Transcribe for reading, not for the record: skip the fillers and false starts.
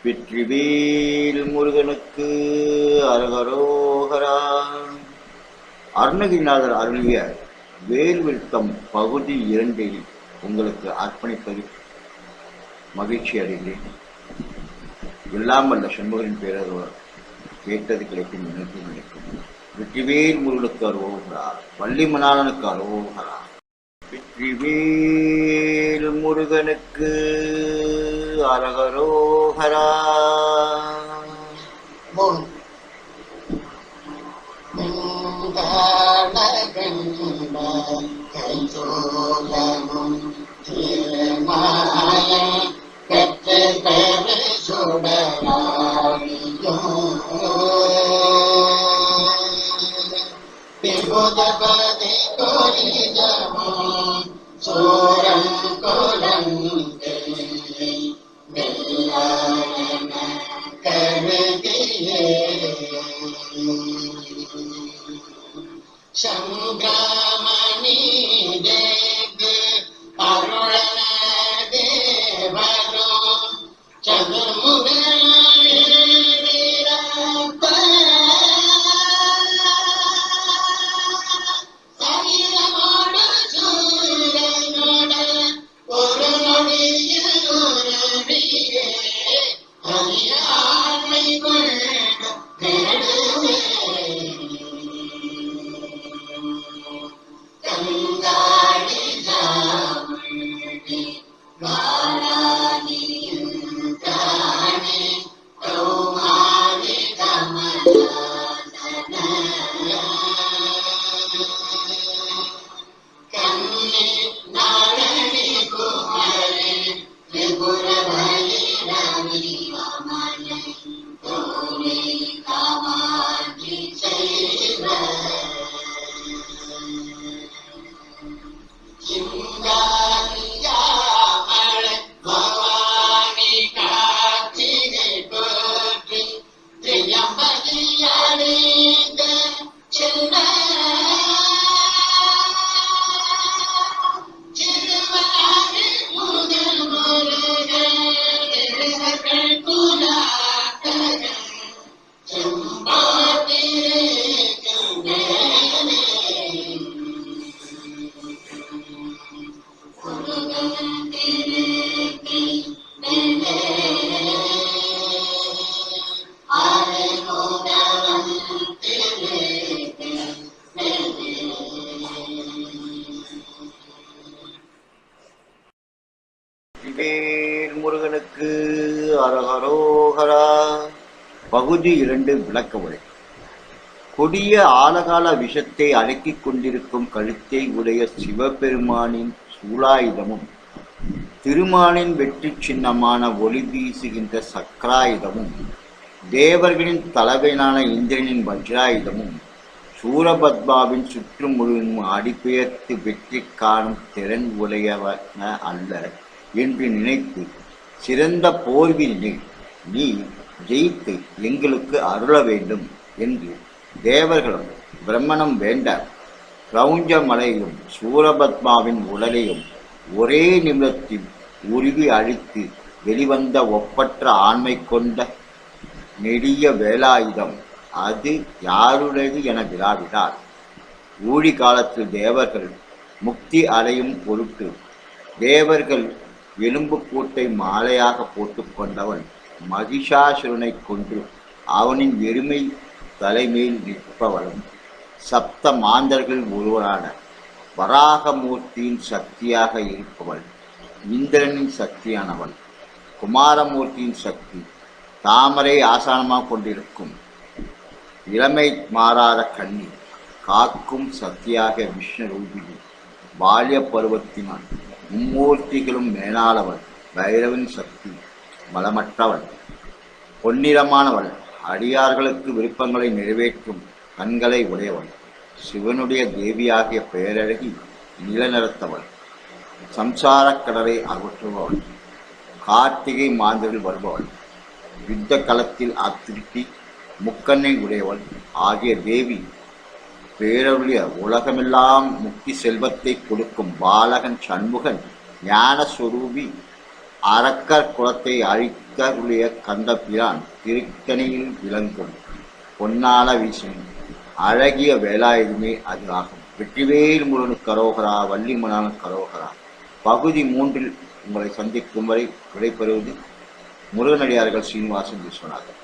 வெற்றிவேல் முருகனுக்கு அரகரோகரா. அருணகிரிநாதர் அருளிய வேல் விருத்தம் பகுதி 2 உங்களுக்கு அர்ப்பணிப்பதில் மகிழ்ச்சி அடைகிறேன். எல்லாம் வல்ல சண்முகரின் பேரருள் கேட்டது கிடைக்கும், நினைத்து நினைக்கும். வெற்றிவேல் முருகனுக்கு அரோகரா, வள்ளிமணாளனுக்கு அரோகரா. வெற்றிவேல் முருகனுக்கு அரகரோகரா. சோரம் கோலம் கருதியே சங்கிராமணி தேகு அருளன தேவரோ சதுர்முகன் வேல் முருகனுக்கு அரகரோகரா. பகுதி 2 விளக்க உரை. கொடிய ஆலகால விஷத்தை அடக்கிக் கொண்டிருக்கும் கழுத்தை உடைய சிவபெருமானின் சூலாயுதமும் திருமாலின் வெற்றி சின்னமான ஒளி வீசுகின்ற சக்கராயுதமும் தேவர்களின் தலைவனான இந்திரனின் வஜ்ராயுதமும் சூரபத்மாவின் சுற்றும் முழுவதும் அடிபெயர்த்து வெற்றி காணும் திறன் உடையவன அல்ல என்று நினைத்து சிறந்த போர்வினை நீ ஜெயித்து எங்களுக்கு அருள வேண்டும் என்று தேவர்களும் பிரம்மனும் வேண்ட கிரௌஞ்ச மலையும் சூரபத்மாவின் உடலையும் ஒரே நிமிடத்தில் உருவி அழித்து வெளிவந்த ஒப்பற்ற ஆண்மை கொண்ட நெடிய வேலாயுதம் அது யாருடையது என விடாவிடார். ஊழி காலத்தில் தேவர்கள் முக்தி அடையும் பொருட்டு தேவர்கள் எலும்பு கூட்டை மாலையாக போட்டுக்கொண்டவன் மகிஷாசுரனை கொன்று அவனின் எருமை தலைமையில் நிற்பவளும் சப்த மாந்தர்கள் ஒருவரான வராகமூர்த்தியின் சக்தியாக இருப்பவள் இந்திரனின் சக்தியானவள். குமாரமூர்த்தியின் சக்தி தாமரை ஆசானமாக கொண்டிருக்கும் இளமை மாறாத கண்ணி காக்கும் சக்தியாக விஷ்ணு ரூபிணி. பால்ய பருவத்தினால் மும்மூர்த்திகளும் மேலாளவள். பைரவன் சக்தி பலமற்றவள், பொன்னிறமானவள். அடியார்களுக்கு விருப்பங்களை நிறைவேற்றும் கண்களை உடையவள். சிவனுடைய தேவியாகிய பேரழகி நிலநிறுத்தவள். சம்சாரக் கடலை அகற்றுபவள். கார்த்திகை மாதத்தில் வருபவள். யுத்த களத்தில் அத்திருட்டி முக்கண்ணை உடையவள் ஆகிய தேவி பேரருளிய உலகமெல்லாம் முக்தி செல்வத்தை கொடுக்கும் பாலகன் சண்முகன் ஞான சொரூபி அரக்கர் குலத்தை அழிக்கருளிய கந்தபிரான் திருத்தணியில் விளங்கும் பொன்னால வீசும் அழகிய வேலாயுதமே அது ஆகும். வெற்றிவேல் முருகனுக்கு கரோகரா, வள்ளிமணானுக்கு கரோகரா. பகுதி 3 உங்களை சந்திக்கும் வரை விடைபெறுவது முருகனடியார்கள் சீனிவாசன் விஸ்வநாதன்.